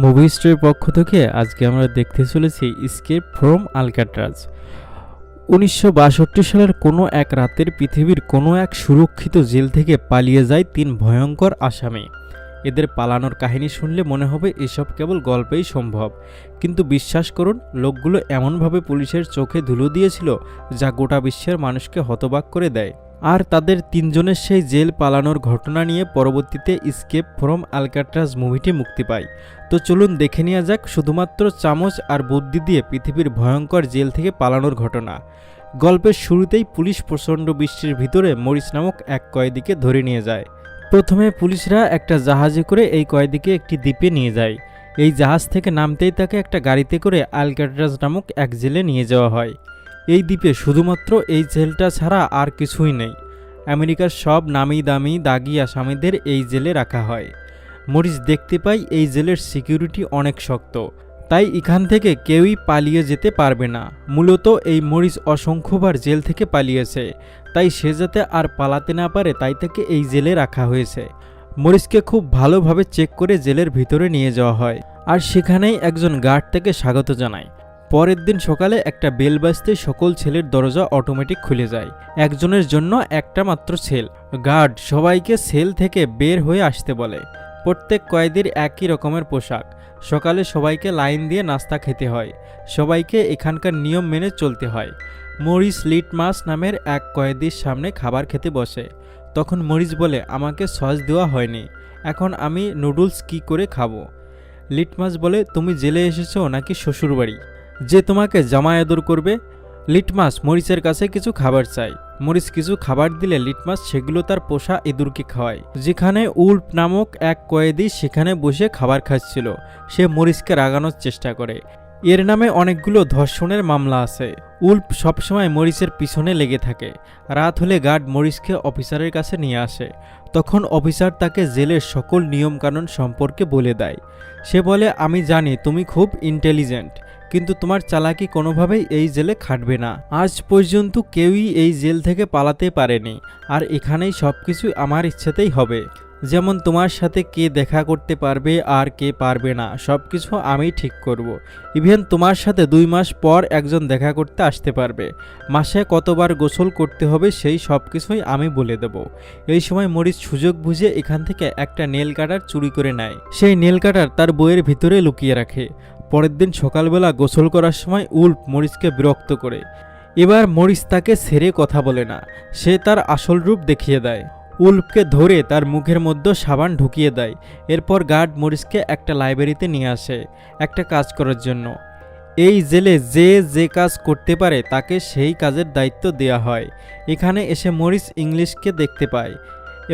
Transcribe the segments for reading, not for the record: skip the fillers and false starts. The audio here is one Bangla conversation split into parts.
মুভি স্টোরির পক্ষ থেকে আজকে আমরা দেখতে চলেছি এসকেপ ফ্রম আলকাট্রাজ। 1962 সালের কোনো এক রাতের পৃথিবীর কোনো এক সুরক্ষিত জেল থেকে পালিয়ে যায় 3 ভয়ঙ্কর আসামি। এদের পালানোর কাহিনী শুনলে মনে হবে এসব কেবল গল্পেই সম্ভব, কিন্তু বিশ্বাস করুন, লোকগুলো এমনভাবে পুলিশের চোখে ধুলো দিয়েছিল যা গোটা বিশ্বের মানুষকে হতবাক করে দেয়। আর তাদের 3 জনের সেই জেল পালানোর ঘটনা নিয়ে পরবর্তীতে এসকেপ ফ্রম আলকাট্রাজ মুভিটি মুক্তি পায়। তো চলুন দেখে নেওয়া যাক শুধুমাত্র চামচ আর বুদ্ধি দিয়ে পৃথিবীর ভয়ঙ্কর জেল থেকে পালানোর ঘটনা। গল্পের শুরুতেই পুলিশ প্রচণ্ড বৃষ্টির ভিতরে মরিস নামক এক কয়েদিকে ধরে নিয়ে যায়। প্রথমে পুলিশরা একটা জাহাজে করে এই কয়েদিকে একটি দ্বীপে নিয়ে যায়। এই জাহাজ থেকে নামতেই তাকে একটা গাড়িতে করে আলকাট্রাজ নামক এক জেলে নিয়ে যাওয়া হয়। এই দ্বীপে শুধুমাত্র এই জেলটা ছাড়া আর কিছুই নেই। আমেরিকার সব নামি দামি দাগি আসামিদের এই জেলে রাখা হয়। মরিস দেখতে পায় এই জেলের সিকিউরিটি অনেক শক্ত, তাই এখান থেকে কেউই পালিয়ে যেতে পারবে না। মূলত এই মরিস অসংখ্যবার জেল থেকে পালিয়েছে, তাই সে যাতে আর পালাতে না পারে তাই তাকে এই জেলে রাখা হয়েছে। মরিসকে খুব ভালোভাবে চেক করে জেলের ভিতরে নিয়ে যাওয়া হয়, আর সেখানেই একজন গার্ড তাকে স্বাগত জানায়। পরের দিন সকালে একটা বেল বাজতে সকল ছেলের দরজা অটোমেটিক খুলে যায়। একজনের জন্য একটা মাত্র সেল। গার্ড সবাইকে সেল থেকে বের হয়ে আসতে বলে। প্রত্যেক কয়েদির একই রকমের পোশাক। সকালে সবাইকে লাইন দিয়ে নাস্তা খেতে হয়। সবাইকে এখানকার নিয়ম মেনে চলতে হয়। মরিস লিটমাস নামের এক কয়েদির সামনে খাবার খেতে বসে। তখন মরিস বলে, আমাকে সস দেওয়া হয়নি, এখন আমি নুডলস কি করে খাবো? লিটমাস বলে, তুমি জেলে এসেছো নাকি শ্বশুরবাড়ি যে তোমাকে জামাই আদর করবে? লিটমাস মরিসের কাছে কিছু খাবার চাই। মরিস কিছু খাবার দিলে লিটমাস সেগুলো তার পোষা ইঁদুরকে খাওয়ায়। যেখানে উল্ফ নামক এক কয়েদি সেখানে বসে খাবার খাচ্ছিল, সে মরিসকে রাগানোর চেষ্টা করে। এর নামে অনেকগুলো ধর্ষণের মামলা আছে। উল্ফ সবসময় মরিসের পিছনে লেগে থাকে। রাত হলে গার্ড মরিসকে অফিসারের কাছে নিয়ে আসে। তখন অফিসার তাকে জেলের সকল নিয়মকানুন সম্পর্কে বলে দেয়। সে বলে, আমি জানি তুমি খুব ইন্টেলিজেন্ট, কিন্তু তোমার চালাকি কোনোভাবেই এই জেলে খাটবে না। আজ পর্যন্ত কেউই এই জেল থেকে পালাতে পারেনি, আর এখানেই সবকিছু আমার ইচ্ছেতেই হবে। যেমন তোমার সাথে কে দেখা করতে পারবে আর কে পারবে না সবকিছু আমি ঠিক করব। ইভেন তোমার সাথে 2 মাস পর একজন দেখা করতে আসতে পারবে। মাসে কতবার গোসল করতে হবে সেই সব কিছুই আমি বলে দেব। এই সময় মরিস সুযোগ বুঝে এখান থেকে একটা নেল কাটার চুরি করে নেয়। সেই নেল কাটার তার বইয়ের ভিতরে লুকিয়ে রাখে। পরের দিন সকালবেলা গোসল করার সময় উল্ফ মরিসকে বিরক্ত করে। এবার মরিস তাকে ছেড়ে কথা বলে না, সে তার আসল রূপ দেখিয়ে দেয়। উল্ফকে ধরে তার মুখের মধ্যে সাবান ঢুকিয়ে দেয়। এরপর গার্ড মরিসকে একটা লাইব্রেরিতে নিয়ে আসে একটা কাজ করার জন্য। এই জেলে যে যে কাজ করতে পারে তাকে সেই কাজের দায়িত্ব দেওয়া হয়। এখানে এসে মরিস ইংলিশকে দেখতে পায়,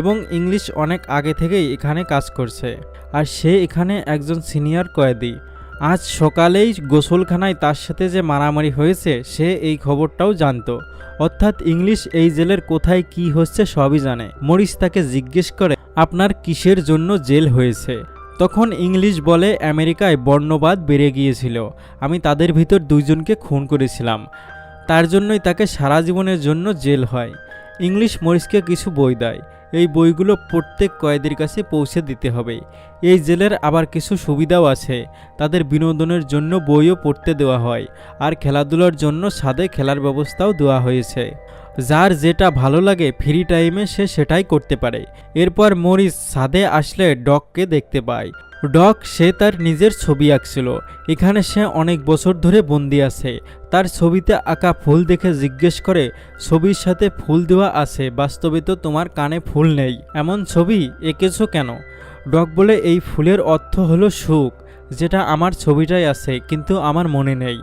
এবং ইংলিশ অনেক আগে থেকেই এখানে কাজ করছে, আর সে এখানে একজন সিনিয়র কয়েদি। আজ সকালেই গোসলখানায় তার সাথে যে মারামারি হয়েছে সে এই খবরটাও জানতো। অর্থাৎ ইংলিশ এই জেলের কোথায় কি হচ্ছে সবই জানে। মরিস তাকে জিজ্ঞেস করে, আপনার কিসের জন্য জেল হয়েছে? তখন ইংলিশ বলে, আমেরিকায় বর্ণবাদ বেড়ে গিয়েছিল, আমি তাদের ভিতর 2 জনকে খুন করেছিলাম, তার জন্যই তাকে সারা জীবনের জন্য জেল হয়। ইংলিশ মরিসকে কিছু বই দেয়। এই বইগুলো প্রত্যেক কয়েদির কাছে পৌঁছে দিতে হবে। এই জেলের আবার কিছু সুবিধাও আছে। তাদের বিনোদনের জন্য বইও পড়তে দেওয়া হয়, আর খেলাধুলার জন্য ছাদে খেলার ব্যবস্থাও দেওয়া হয়েছে। যার যেটা ভালো লাগে ফ্রি টাইমে সে সেটাই করতে পারে। এরপর মরিস ছাদে আসলে ডগকে দেখতে পায়। ডগ সে তার নিজের ছবি আঁকছিল। এখানে সে অনেক বছর ধরে বন্দি আছে। তার ছবিতে আঁকা ফুল দেখে জিজ্ঞেস করে, ছবির সাথে ফুল দেওয়া আছে, বাস্তবে তো তোমার কানে ফুল নেই, এমন ছবি এঁকেছো কেন? ডগ বলে, এই ফুলের অর্থ হলো সুখ, যেটা আমার ছবিটাই আছে কিন্তু আমার মনে নেই।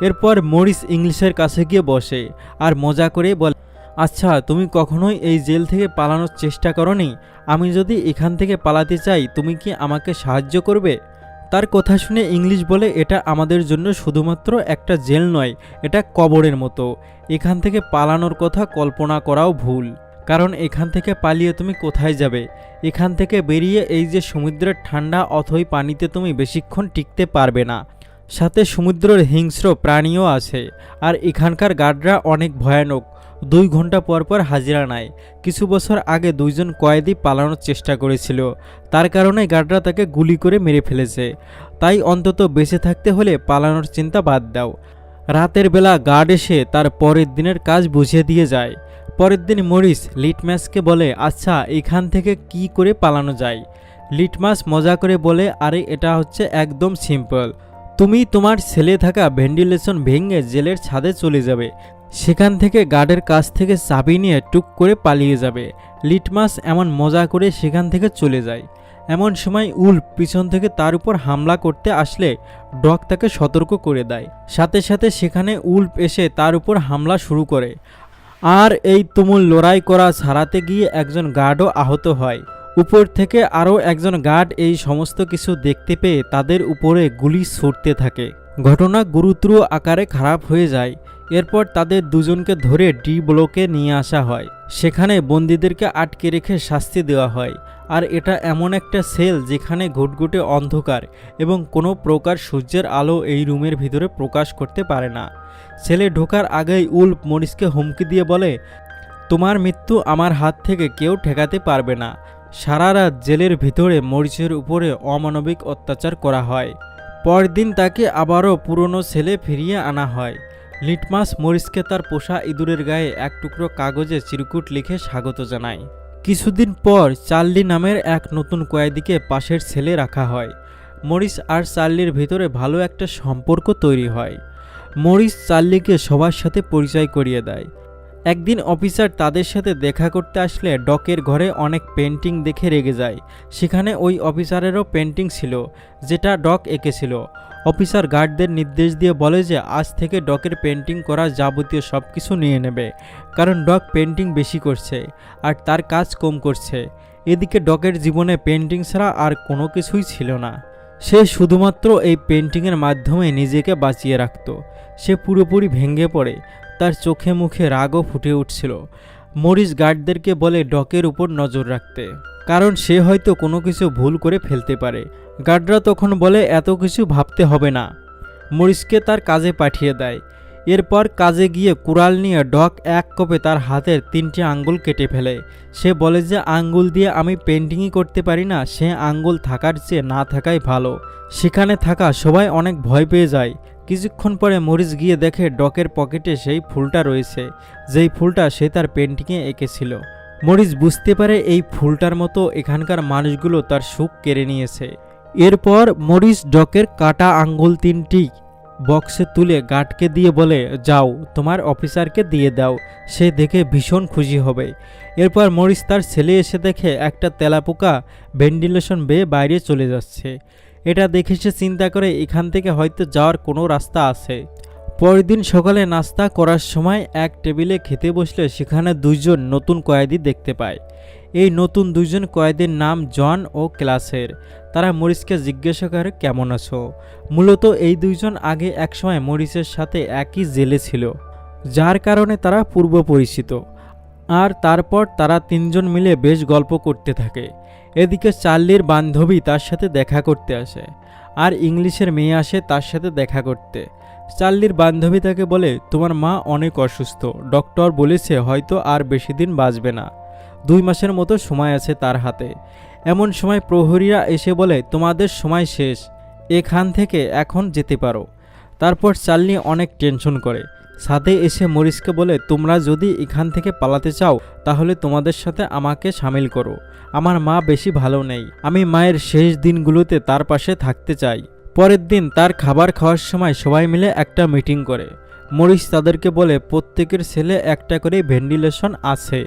এরপর মরিস ইংলিশের কাছে গিয়ে বসে আর মজা করে বলে, আচ্ছা তুমি কখনোই এই জেল থেকে পালানোর চেষ্টা করোনি? আমি যদি এখান থেকে পালাতে চাই তুমি কি আমাকে সাহায্য করবে? তার কথা শুনে ইংলিশ বলে, এটা আমাদের জন্য শুধুমাত্র একটা জেল নয়, এটা কবরের মতো। এখান থেকে পালানোর কথা কল্পনা করাও ভুল, কারণ এখান থেকে পালিয়ে তুমি কোথায় যাবে? এখান থেকে বেরিয়ে এই যে সমুদ্রের ঠান্ডা অথই পানিতে তুমি বেশিক্ষণ টিকতে পারবে না। সাথে সমুদ্রের হিংস্র প্রাণীও আছে, আর এখানকার গার্ডরা অনেক ভয়ানক। 2 ঘন্টা পর পর হাজিরা নেয়। কিছু বছর আগে 2 জন কয়েদি পালানোর চেষ্টা করেছিল, তার কারণে গার্ডরা তাকে গুলি করে মেরে ফেলেছে। তাই অন্তত বেঁচে থাকতে হলে পালানোর চিন্তা বাদ দাও। রাতের বেলা গার্ড এসে তার পরের দিনের কাজ বুঝিয়ে দিয়ে যায়। পরের দিন মরিস লিটমাসকে বলে, আচ্ছা এখান থেকে কি করে পালানো যায়। লিটমাস মজা করে বলে, আরে এটা হচ্ছে একদম সিম্পল। তুমি তোমার সেলে থাকা ভেন্টিলেশন ভেঙে জেলের ছাদে চলে যাবে, সেখান থেকে গার্ডের কাছ থেকে চাবি নিয়ে টুক করে পালিয়ে যাবে। লিটমাস এমন মজা করে সেখান থেকে চলে যায়। এমন সময় উল্ফ পিছন থেকে তার উপর হামলা করতে আসলে ডগ তাকে সতর্ক করে দেয়। সাথে সাথে সেখানে উল্ফ এসে তার উপর হামলা শুরু করে, আর এই তুমুল লড়াই করা ছাড়াতে গিয়ে একজন গার্ডও আহত হয়। উপর থেকে আরও একজন গার্ড এই সমস্ত কিছু দেখতে পেয়ে তাদের উপরে গুলি ছুটতে থাকে। ঘটনা গুরুতর আকারে খারাপ হয়ে যায়। এরপর তাদের দুজনকে ধরে ডি ব্লকে নিয়ে আসা হয়। সেখানে বন্দীদেরকে আটকে রেখে শাস্তি দেওয়া হয়। আর এটা এমন একটা সেল যেখানে ঘুটঘুটে অন্ধকার এবং কোনো প্রকার সূর্যের আলো এই রুমের ভিতরে প্রকাশ করতে পারে না। সেলে ঢোকার আগেই উল্ফ মরিসকে হুমকি দিয়ে বলে, তোমার মৃত্যু আমার হাত থেকে কেউ ঠেকাতে পারবে না। সারা রাত জেলের ভিতরে মরিসের উপরে অমানবিক অত্যাচার করা হয়। পরদিন তাকে আবারও পুরনো সেলে ফিরিয়ে আনা হয়। লিটমাস মরিসকে তার পোষা ইঁদুরের গায়ে এক টুকরো কাগজে চিরকুট লিখে স্বাগত জানায়। কিছুদিন পর চার্লি নামের এক নতুন কয়েদিকে পাশের সেলে রাখা হয়। মরিস আর চার্লির ভিতরে ভালো একটা সম্পর্ক তৈরি হয়। মরিস চার্লিকে সবার সাথে পরিচয় করিয়ে দেয়। একদিন অফিসার তাদের সাথে দেখা করতে আসলে ডকের ঘরে অনেক পেন্টিং দেখে রেগে যায়। সেখানে ওই অফিসারেরও পেন্টিং ছিল যেটা ডক এঁকেছিল। অফিসার গার্ডদের নির্দেশ দিয়ে বলে যে আজ থেকে ডকের পেন্টিং করা যাবতীয় সব কিছু নিয়ে নেবে, কারণ ডক পেন্টিং বেশি করছে আর তার কাজ কম করছে। এদিকে ডকের জীবনে পেন্টিং ছাড়া আর কোনো কিছুই ছিল না। সে শুধুমাত্র এই পেন্টিংয়ের মাধ্যমে নিজেকে বাঁচিয়ে রাখত। সে পুরোপুরি ভেঙে পড়ে। তার চোখে মুখে রাগও ফুটে উঠছিল। মরিস গার্ডদেরকে বলে ডকের উপর নজর রাখতে, কারণ সে হয়তো কোনো কিছু ভুল করে ফেলতে পারে। গার্ডরা তখন বলে এত কিছু ভাবতে হবে না। মরিসকে তার কাজে পাঠিয়ে দেয়। এরপর কাজে গিয়ে কুড়াল নিয়ে ডক এক কোপে তার হাতের 3টি আঙ্গুল কেটে ফেলে। সে বলে যে আঙ্গুল দিয়ে আমি পেন্টিংই করতে পারি না, সে আঙ্গুল থাকার চেয়ে না থাকাই ভালো। সেখানে থাকা সবাই অনেক ভয় পেয়ে যায়। কিছুক্ষণ পরে মরিস গিয়ে দেখে ডকের পকেটে সেই ফুলটা রয়েছে, যেই ফুলটা সে তার পেন্টিংয়ে এঁকেছিল। মরিস বুঝতে পারে এই ফুলটার মতো এখানকার মানুষগুলো তার সুখ কেড়ে নিয়েছে। এরপর মরিস ডকের কাটা আঙ্গুল 3টি বক্সে তুলে গার্ডকে দিয়ে বলে, যাও তোমার অফিসারকে দিয়ে দাও, সে দেখে ভীষণ খুশি হবে। এরপর মরিস তার ছেলে এসে দেখে একটা তেলাপোকা ভেন্টিলেশন বেয়ে বাইরে চলে যাচ্ছে। এটা দেখে সে চিন্তা করে এখান থেকে হয়তো যাওয়ার কোনো রাস্তা আছে। পরের দিন সকালে নাস্তা করার সময় এক টেবিলে খেতে বসলে সেখানে 2জন নতুন কয়েদি দেখতে পায়। এই নতুন 2জন কয়েদির নাম জন ও ক্লাসের। তারা মরিসকে জিজ্ঞাসা করে, কেমন আছো? মূলত এই 2জন আগে একসময় মরিসের সাথে একই জেলে ছিল, যার কারণে তারা পূর্ব পরিচিত। আর তারপর তারা 3জন মিলে বেশ গল্প করতে থাকে। এদিকে চার্লির বান্ধবী তার সাথে দেখা করতে আসে, আর ইংলিশের মেয়ে আসে তার সাথে দেখা করতে। চার্লির বান্ধবী তাকে বলে, তোমার মা অনেক অসুস্থ, ডক্টর বলেছে হয়তো আর বেশি দিন বাঁচবে না, 2 মাসের মতো সময় আছে তার হাতে। এমন সময় প্রহরীরা এসে বলে, তোমাদের সময় শেষ, এখান থেকে এখন যেতে পারো। তারপর চার্লি অনেক টেনশন করে। সাথে এসে মরিসকে বলে, তোমরা যদি এখান থেকে পালাতে চাও তাহলে তোমাদের সাথে আমাকে সামিল করো। আমার মা বেশি ভালো নেই, আমি মায়ের শেষ দিনগুলোতে তার পাশে থাকতে চাই। পরের দিন তার খাবার খাওয়ার সময় সবাই মিলে একটা মিটিং করে। মরিস তাদেরকে বলে, প্রত্যেকের ছেলে একটা করে ভেন্টিলেশন আছে,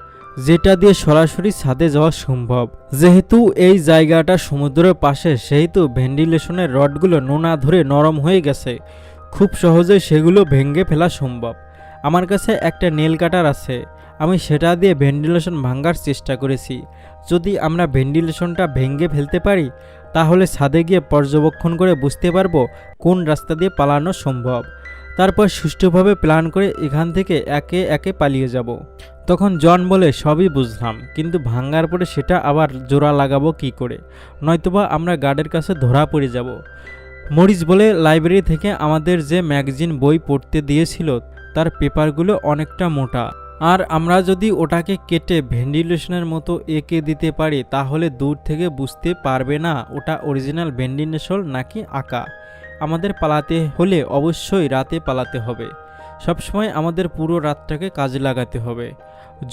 যেটা দিয়ে সরাসরি ছাদে যাওয়া সম্ভব। যেহেতু এই জায়গাটা সমুদ্রের পাশে, সেহেতু ভেন্টিলেশনের রডগুলো নোনা ধরে নরম হয়ে গেছে, খুব সহজেই সেগুলো ভেঙে ফেলা সম্ভব। আমার কাছে একটা নেল কাটার আছে, আমি সেটা দিয়ে ভেন্টিলেশন ভাঙার চেষ্টা করেছি। যদি আমরা ভেন্টিলেশনটা ভেঙে ফেলতে পারি তাহলে ছাদে গিয়ে পর্যবেক্ষণ করে বুঝতে পারবো কোন রাস্তা দিয়ে পালানো সম্ভব। তারপর সুষ্ঠুভাবে প্ল্যান করে এখান থেকে একে একে পালিয়ে যাব। তখন জন বলে, সবই বুঝলাম, কিন্তু ভাঙার পরে সেটা আবার জোড়া লাগাবো কি করে? নয়তোবা আমরা গার্ডের কাছে ধরা পড়ে যাব। মরিস বলে, লাইব্রেরি থেকে আমাদের যে ম্যাগাজিন বই পড়তে দিয়েছিল তার পেপারগুলো অনেকটা মোটা, আর আমরা যদি ওটাকে কেটে ভেন্টিলেশনের মতো এঁকে দিতে পারি তাহলে দূর থেকে বুঝতে পারবে না ওটা অরিজিনাল ভেন্টিলেশন নাকি আঁকা। আমাদের পালাতে হলে অবশ্যই রাতে পালাতে হবে। সবসময় আমাদের পুরো রাতটাকে কাজে লাগাতে হবে।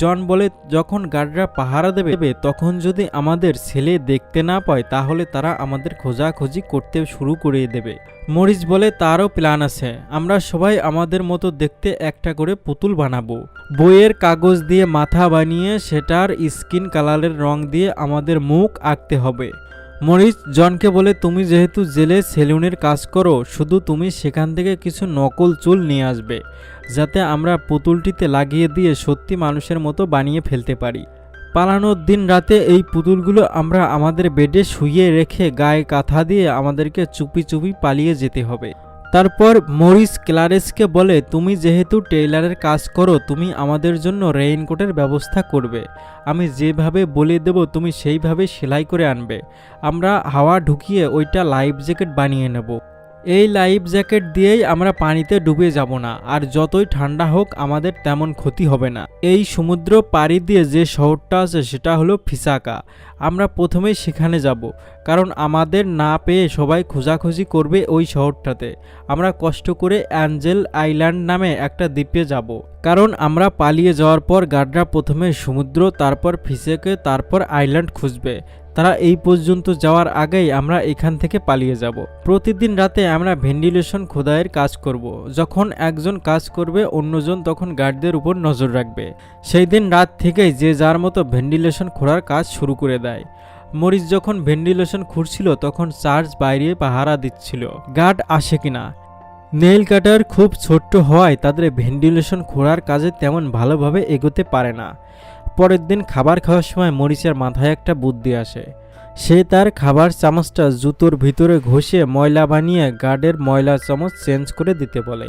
জন বলে, যখন গার্ডরা পাহারা দেবে তখন যদি আমাদের ছেলে দেখতে না পায় তাহলে তারা আমাদের খোঁজাখুঁজি করতে শুরু করে দেবে। মরিস বলে, তারও প্ল্যান আছে। আমরা সবাই আমাদের মতো দেখতে একটা করে পুতুল বানাবো। বইয়ের কাগজ দিয়ে মাথা বানিয়ে সেটার স্কিন কালারের রং দিয়ে আমাদের মুখ আঁকতে হবে। মরিস জনকে বলে, তুমি যেহেতু জেলে সেলুনের কাজ করো, শুধু তুমি সেখান থেকে কিছু নকল চুল নিয়ে আসবে, যাতে আমরা পুতুলটিতে লাগিয়ে দিয়ে সত্যি মানুষের মতো বানিয়ে ফেলতে পারি। পালানোর দিন রাতে এই পুতুলগুলো আমরা আমাদের বেডে শুইয়ে রেখে গায়ে কাঁথা দিয়ে আমাদেরকে চুপি চুপি পালিয়ে যেতে হবে। তারপর মরিস ক্লারেসকে বলে, তুমি যেহেতু টেইলারের কাজ করো, তুমি আমাদের জন্য রেইনকোটের ব্যবস্থা করবে। আমি যেভাবে বলে দেব তুমি সেইভাবে সেলাই করে আনবে। আমরা হাওয়া ঢুকিয়ে ওইটা লাইফ জ্যাকেট বানিয়ে নেব। এই লাইফ জ্যাকেট দিয়েই আমরা পানিতে ডুবে যাব না, আর যতই ঠান্ডা হোক আমাদের তেমন ক্ষতি হবে না। এই সমুদ্র পাড়ি দিয়ে যে শহরটা আছে সেটা হলো ফিসাকা। আমরা প্রথমেই সেখানে যাব, কারণ আমাদের না পেয়ে সবাই খোঁজাখুঁজি করবে ওই শহরটাতে। আমরা কষ্ট করে অ্যাঞ্জেল আইল্যান্ড নামে একটা দ্বীপে যাব, কারণ আমরা পালিয়ে যাওয়ার পর গার্ডরা প্রথমে সমুদ্র, তারপর ফিসাকে, তারপর আইল্যান্ড খুঁজবে। তারা এই পর্যন্ত যাওয়ার আগেই আমরা এখান থেকে পালিয়ে যাব। প্রতিদিন রাতে আমরা ভেন্টিলেশন খোদাইয়ের কাজ করব। যখন একজন কাজ করবে অন্যজন তখন গার্ডদের উপর নজর রাখবে। সেই দিন রাত থেকেই যে যার মতো ভেন্টিলেশন খোঁড়ার কাজ শুরু করে দেয়। মরিস যখন ভেন্টিলেশন খুঁড়ছিল তখন চার্জ বাইরে পাহারা দিচ্ছিল গার্ড আসে কিনা। নেইল কাটার খুব ছোট্ট হওয়ায় তাদের ভেন্টিলেশন খোঁড়ার কাজে তেমন ভালোভাবে এগোতে পারে না। পরের দিন খাবার খাওয়ার সময় মরিচের মাথায় একটা বুদ্ধি আসে। সে তার খাবার চামচটা জুতোর ভিতরে ঘষে ময়লা বানিয়ে গার্ডের ময়লা চামচ চেঞ্জ করে দিতে বলে।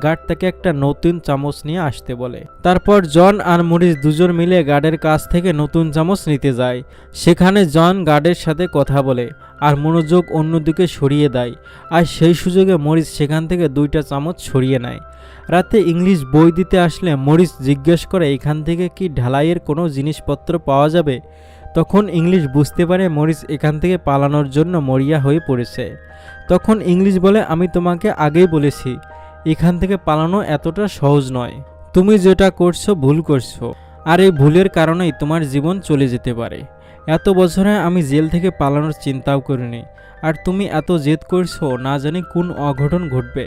গার্ড তাকে একটা নতুন চামচ নিয়ে আসতে বলে। তারপর জন আর মরিস দুজন মিলে গার্ডের কাছ থেকে নতুন চামচ নিতে যায়। সেখানে জন গার্ডের সাথে কথা বলে আর মনোযোগ অন্যদিকে সরিয়ে দেয়, আর সেই সুযোগে মরিস সেখান থেকে 2টা চামচ সরিয়ে নেয়। রাতে ইংলিশ বই দিতে আসলে মরিস জিজ্ঞেস করে, এখান থেকে কি ঢালাইয়ের কোনো জিনিসপত্র পাওয়া যাবে? তখন ইংলিশ বুঝতে পারে মরিস এখান থেকে পালানোর জন্য মরিয়া হয়ে পড়েছে। তখন ইংলিশ বলে, আমি তোমাকে আগেই বলেছি এখান থেকে পালানো এতটা সহজ নয়। তুমি যেটা করছো ভুল করছো, আর এই ভুলের কারণেই তোমার জীবন চলে যেতে পারে। এত বছরে আমি জেল থেকে পালানোর চিন্তাও করিনি, আর তুমি এত জেদ করছো, না জানি কোন অঘটন ঘটবে।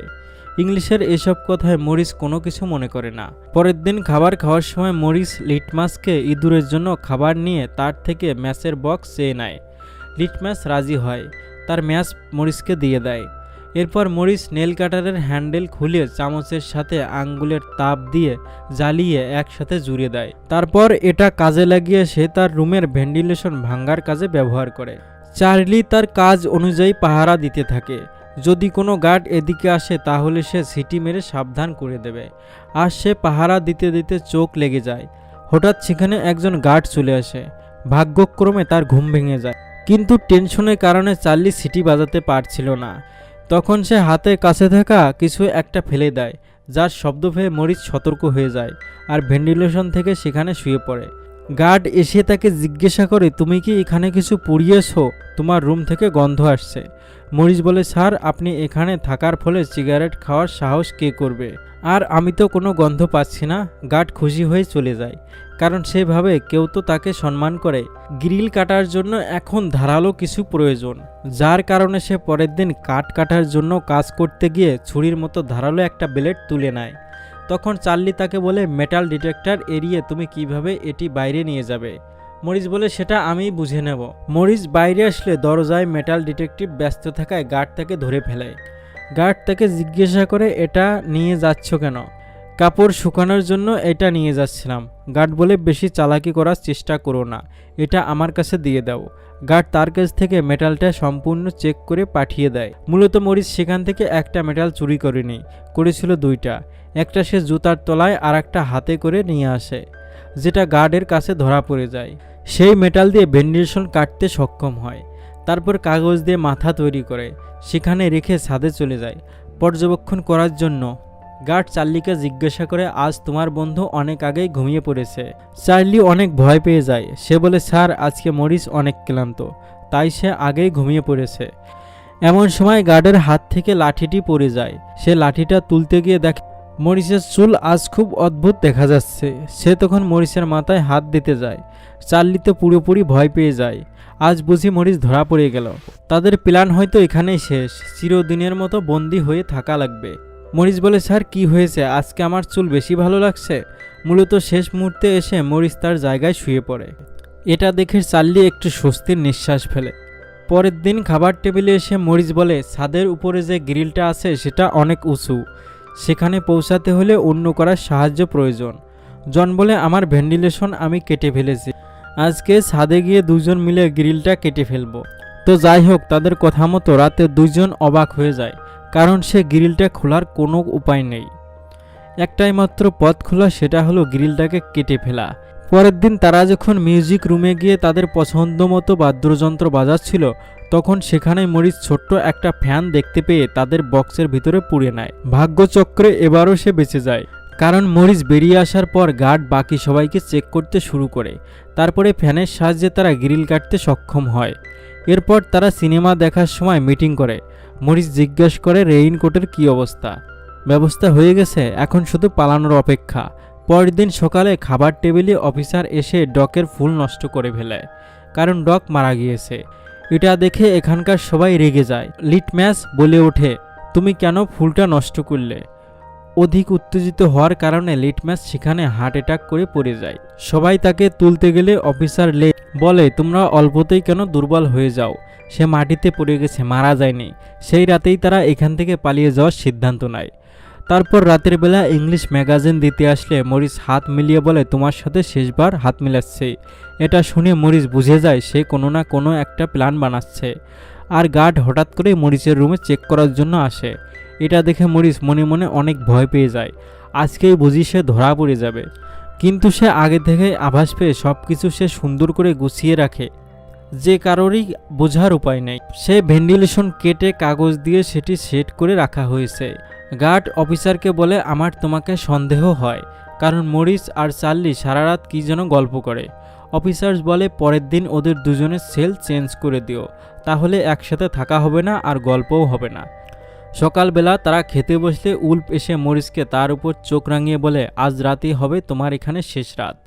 ইংলিশের এসব কথায় মরিস কোনো কিছু মনে করে না। পরের দিন খাবার খাওয়ার সময় মরিস লিটমাসকে ইঁদুরের জন্য খাবার নিয়ে তার থেকে ম্যাচের বক্স চেয়ে নেয়। লিটমাস রাজি হয়, তার ম্যাচ মরিসকে দিয়ে দেয়। এরপর মরিস নেল কাটারের হ্যান্ডেল খুলে চামচের সাথে আঙ্গুলের তাপ দিয়ে জ্বালিয়ে একসাথে জুড়ে দেয়। তারপর এটা কাজে লাগিয়ে সে তার রুমের ভেন্টিলেশন ভাঙার কাজে ব্যবহার করে। চার্লি তার কাজ অনুযায়ী পাহারা দিতে থাকে। যদি কোনো গার্ড এদিকে আসে তাহলে সে সিটি মেরে সাবধান করে দেবে। আর সে পাহারা দিতে দিতে চোখ লেগে যায়। হঠাৎ সেখানে একজন গার্ড চলে আসে। ভাগ্যক্রমে তার ঘুম ভেঙে যায়, কিন্তু টেনশনের কারণে চার্লি সিটি বাজাতে পারছিল না। তখন সে হাতের কাছে থাকা কিছু একটা ফেলে দেয়, যার শব্দ পেয়ে মরিস সতর্ক হয়ে যায় আর ভেন্টিলেশন থেকে সেখানে শুয়ে পড়ে। গার্ড এসে তাকে জিজ্ঞাসা করে, তুমি কি এখানে কিছু পুড়িয়েছো? তোমার রুম থেকে গন্ধ আসছে। মরিস বলে, স্যার, আপনি এখানে থাকার ফলে সিগারেট খাওয়ার সাহস কে করবে? আর আমি তো কোনো গন্ধ পাচ্ছি না। গার্ড খুশি হয়ে চলে যায়, কারণ সে ভাবে কেউ তো তাকে সম্মান করে। গ্রিল কাটার জন্য এখন ধারালো কিছু প্রয়োজন, যার কারণে সে পরের দিন কাঠ কাটার জন্য কাজ করতে গিয়ে ছুরির মতো ধারালো একটা ব্লেড তুলে নেয়। তখন চার্লি তাকে বলে, মেটাল ডিটেক্টর এড়িয়ে তুমি কিভাবে এটি বাইরে নিয়ে যাবে? মরিস বলে, সেটা আমি বুঝে নেব। মরিস বাইরে আসলে দরজায় মেটাল ডিটেকটিভ ব্যস্ত থাকায় গার্ড তাকে ধরে ফেলে। গার্ড তাকে জিজ্ঞাসা করে, এটা নিয়ে যাচ্ছ কেন? কাপড় শুকানোর জন্য এটা নিয়ে যাচ্ছিলাম। গার্ড বলে, বেশি চালাকি করার চেষ্টা করো না, এটা আমার কাছে দিয়ে দাও। গার্ড তার কাছ থেকে মেটালটা সম্পূর্ণ চেক করে পাঠিয়ে দেয়। মূলত মরিস সেখান থেকে একটা মেটাল চুরি করেনি, করেছিল 2টা। একটা সে জুতার তলায় আর একটা হাতে করে নিয়ে আসে, যেটা গার্ডের কাছে ধরা পড়ে যায়। সেই মেটাল দিয়ে ভেন্টিলেশন কাটতে সক্ষম হয়। তারপর কাগজ দিয়ে মাথা তৈরি করে সেখানে রেখে ছাদে চলে যায় পর্যবেক্ষণ করার জন্য। গার্ড চার্লিকে জিজ্ঞাসা করে, আজ তোমার বন্ধু অনেক আগেই ঘুমিয়ে পড়েছে। চার্লি অনেক ভয় পেয়ে যায়। সে বলে, স্যার আজকে মরিস অনেক ক্লান্ত, তাই সে আগেই ঘুমিয়ে পড়েছে। এমন সময় গার্ডের হাত থেকে লাঠিটি পড়ে যায়। সে লাঠিটা তুলতে গিয়ে দেখে মরিসের চুল আজ খুব অদ্ভুত দেখা যাচ্ছে। সে তখন মরিসের মাথায় হাত দিতে যায়। চার্লি তো পুরোপুরি ভয় পেয়ে যায়। আজ বুঝি মরিস ধরা পড়ে গেল। তাদের প্ল্যান হয়তো এখানেই শেষ, চিরদিনের মতো বন্দি হয়ে থাকা লাগবে। মরিস বলে, স্যার কি হয়েছে, আজকে আমার চুল বেশি ভালো লাগছে। মূলত শেষ মুহূর্তে এসে মরিস তার জায়গায় শুয়ে পড়ে। এটা দেখে চার্লি একটু স্বস্তির নিঃশ্বাস ফেলে। পরের দিন খাবার টেবিলে এসে মরিস বলে, ছাদের উপরে যে গ্রিলটা আছে সেটা অনেক উঁচু, সেখানে পৌঁছাতে হলে অন্য করার সাহায্য প্রয়োজন। জন বলে, আমার ভেন্টিলেশন আমি কেটে ফেলেছি, আজকে ছাদে গিয়ে দুজন মিলে গ্রিলটা কেটে ফেলবো। তো যাই হোক, তাদের কথা মতো রাতে দুইজন অবাক হয়ে যায়, কারণ সে গ্রিলটা খোলার কোনো উপায় নেই। একটাই মাত্র পথ খোলা, সেটা হলো গ্রিলটাকে কেটে ফেলা। পরের দিন তারা যখন মিউজিক রুমে গিয়ে তাদের পছন্দ মতো বাদ্যযন্ত্র বাজাচ্ছিল, তখন সেখানে মরিস ছোট্ট একটা ফ্যান দেখতে পেয়ে তাদের বক্সের ভিতরে পুড়ে নেয়। ভাগ্যচক্রে এবারও সে বেঁচে যায়, কারণ মরিস বেরিয়ে আসার পর গার্ড বাকি সবাইকে চেক করতে শুরু করে। তারপরে ফ্যানের সাহায্যে তারা গ্রিল কাটতে সক্ষম হয়। এরপর তারা সিনেমা দেখার সময় মিটিং করে। মরিস জিজ্ঞেস করে রেইনকোটের কী অবস্থা। ব্যবস্থা হয়ে গেছে, এখন শুধু পালানোর অপেক্ষা। পরের দিন সকালে খাবার টেবিলে অফিসার এসে ডকের ফুল নষ্ট করে ফেলে, কারণ ডক মারা গিয়েছে। এটা দেখে এখানকার সবাই রেগে যায়। লিটম্যাস বলে ওঠে, তুমি কেন ফুলটা নষ্ট করলে? অধিক উত্তেজিত হওয়ার কারণে লিটম্যাস সেখানে হার্ট অ্যাটাক করে পড়ে যায়। সবাই তাকে তুলতে গেলে অফিসার লে বলে, তোমরা অল্পতেই কেন দুর্বল হয়ে যাও, সে মাটিতে পড়ে গেছে, মারা যায়নি। সেই রাতেই তারা এখান থেকে পালিয়ে যাওয়ার সিদ্ধান্ত নেয়। তারপর রাতের বেলা ইংলিশ ম্যাগাজিন দিতে আসলে মরিস হাত মিলিয়ে বলে, তোমার সাথে শেষবার হাত মিলাচ্ছে। এটা শুনে মরিস বুঝে যায় সে কোনো না কোনো একটা প্ল্যান বানাচ্ছে। আর গার্ড হঠাৎ করে মরিসের রুমে চেক করার জন্য আসে। এটা দেখে মরিস মনে মনে অনেক ভয় পেয়ে যায়, আজকেই বুঝি সে ধরা পড়ে যাবে। কিন্তু সে আগে থেকেই আভাস পেয়ে সব কিছু সে সুন্দর করে গুছিয়ে রাখে, যে কারোরই বোঝার উপায় নেই। সে ভেন্টিলেশন কেটে কাগজ দিয়ে সেটি সেট করে রাখা হয়েছে। গার্ড অফিসারকে বলে, আমার তোমাকে সন্দেহ হয়, কারণ মরিস আর চার্লি সারা রাত কী যেন গল্প করে। অফিসার্স বলে, পরের দিন ওদের দুজনের সেল চেঞ্জ করে দিও, তাহলে একসাথে থাকা হবে না আর গল্পও হবে না। সকালবেলা তারা খেতে বসলে উল্ফ এসে মরিসকে তার উপর চোখ রাঙিয়ে বলে, আজ রাতেই হবে তোমার এখানে শেষ রাত।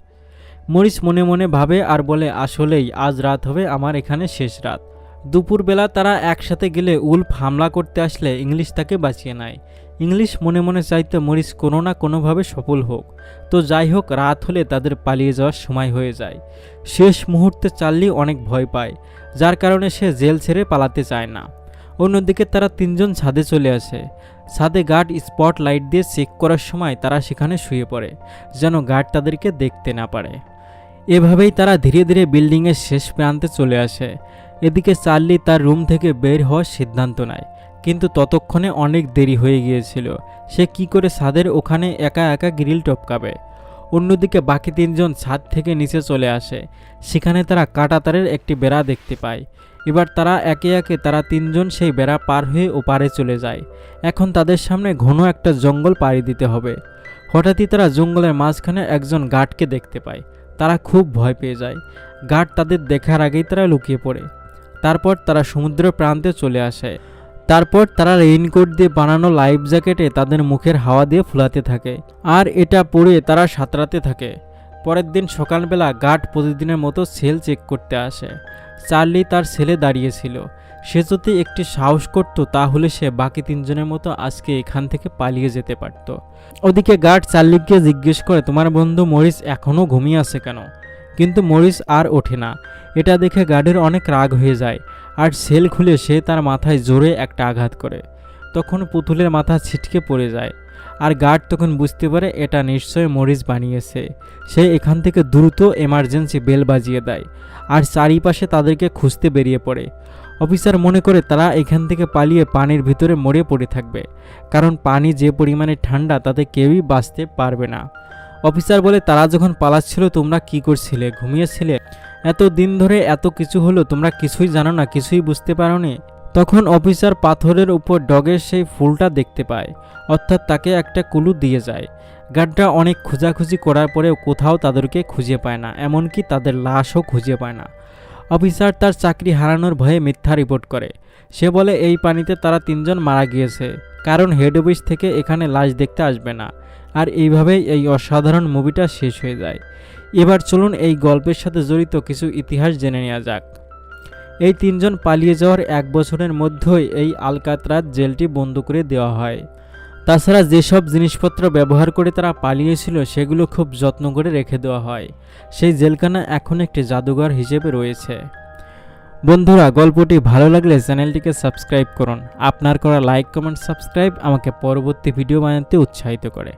মরিস মনে মনে ভাবে আর বলে, আসলেই আজ রাত হবে আমার এখানে শেষ রাত। দুপুরবেলা তারা একসাথে গেলে উল্ফ হামলা করতে আসলে ইংলিশ তাকে বাঁচিয়ে নেয়। ইংলিশ মনে মনে চাইতে মরিস কোনো না কোনোভাবে সফল হোক। তো যাই হোক, রাত হলে তাদের পালিয়ে যাওয়ার সময় হয়ে যায়। শেষ মুহূর্তে চার্লি অনেক ভয় পায়, যার কারণে সে জেল ছেড়ে পালাতে চায় না। অন্যদিকে তারা তিনজন ছাদে চলে আসে। ছাদে গার্ড স্পট লাইট দিয়ে চেক করার সময় তারা সেখানে শুয়ে পড়ে, যেন গার্ড তাদেরকে দেখতে না পারে। এভাবেই তারা ধীরে ধীরে বিল্ডিংয়ের শেষ প্রান্তে চলে আসে। এদিকে চার্লি তার রুম থেকে বের হওয়ার সিদ্ধান্ত নেয়, কিন্তু ততক্ষণে অনেক দেরি হয়ে গিয়েছিল। সে কি করে ছাদের ওখানে একা একা গ্রিল টপকাবে। অন্যদিকে বাকি তিনজন ছাদ থেকে নিচে চলে আসে। সেখানে তারা কাঁটাতারের একটি বেড়া দেখতে পায়। এবার তারা একে একে তারা তিনজন সেই বেড়া পার হয়ে ওপারে চলে যায়। এখন তাদের সামনে ঘন একটা জঙ্গল পাড়ি দিতে হবে। হঠাৎই তারা জঙ্গলের মাঝখানে একজন গার্ডকে দেখতে পায়। তারা খুব ভয় পেয়ে যায়। গার্ড তাদের দেখার আগেই তারা লুকিয়ে পড়ে। তারপর তারা সমুদ্র প্রান্তে চলে আসে। তারপর তারা রেইনকোট দিয়ে বানানো লাইফ জ্যাকেটে তাদের মুখের হাওয়া দিয়ে ফুলাতে থাকে, আর এটা পরে তারা সাঁতরাতে থাকে। পরের দিন সকালবেলা গার্ড প্রতিদিনের মতো সেল চেক করতে আসে। চার্লি তার সেলে দাঁড়িয়েছিল। সে যদি একটি সাহস করত, তাহলে সে বাকি তিনজনের মতো আজকে এখান থেকে পালিয়ে যেতে পারত। ওদিকে গার্ড চার্লিকে জিজ্ঞেস করে, তোমার বন্ধু মরিস এখনও ঘুমিয়ে আছে কেন? কিন্তু মরিস আর ওঠে না। এটা দেখে গার্ডের অনেক রাগ হয়ে যায়, আর সেল খুলে সে তার মাথায় জোরে একটা আঘাত করে। তখন পুতুলের মাথা ছিটকে পড়ে যায়, আর গার্ড তখন বুঝতে পারে এটা নিশ্চয়ই মরিস বানিয়েছে। সে এখান থেকে দ্রুত এমার্জেন্সি বেল বাজিয়ে দেয়, আর চারিপাশে তাদেরকে খুঁজতে বেরিয়ে পড়ে। অফিসার মনে করে তারা এখান থেকে পালিয়ে পানির ভিতরে মরে পড়ে থাকবে, কারণ পানি যে পরিমাণে ঠান্ডা তাতে কেউই বাঁচতে পারবে না। অফিসার বলে, তারা যখন পালাচ্ছিল তোমরা কি করছিলে? ঘুমিয়েছিলে? এত দিন ধরে এত কিছু হলো, তোমরা কিছুই জানো না, কিছুই বুঝতে পারোনি? তখন অফিসার পাথরের উপর ডগের সেই ফুলটা দেখতে পায়, অর্থাৎ তাকে একটা ক্লু দিয়ে যায়। গার্ডরা অনেক খোঁজাখুঁজি করার পরেও কোথাও তাদেরকে খুঁজে পায় না, এমনকি তাদের লাশও খুঁজে পায় না। অফিসার তার চাকরি হারানোর ভয়ে মিথ্যা রিপোর্ট করে। সে বলে এই পানিতে তারা 3 জন মারা গিয়েছে, কারণ হেড অফিস থেকে এখানে লাশ দেখতে আসবে না। আর এইভাবেই এই অসাধারণ মুভিটা শেষ হয়ে যায়। এবার চলুন এই গল্পের সাথে জড়িত কিছু ইতিহাস জেনে নেওয়া যাক। এই 3 জন পালিয়ে যাওয়ার 1 বছরের মধ্যেই এই আলকাতরাজ জেলটি বন্ধ করে দেওয়া হয়। তাছাড়া যেসব জিনিসপত্র ব্যবহার করে তারা পালিয়েছিল সেগুলো খুব যত্ন করে রেখে দেওয়া হয়। সেই জেলখানা এখন একটি জাদুঘর হিসেবে রয়েছে। বন্ধুরা, গল্পটি ভালো লাগলে চ্যানেলটিকে সাবস্ক্রাইব করুন। আপনার করা লাইক, কমেন্ট, সাবস্ক্রাইব আমাকে পরবর্তী ভিডিও বানাতে উৎসাহিত করে।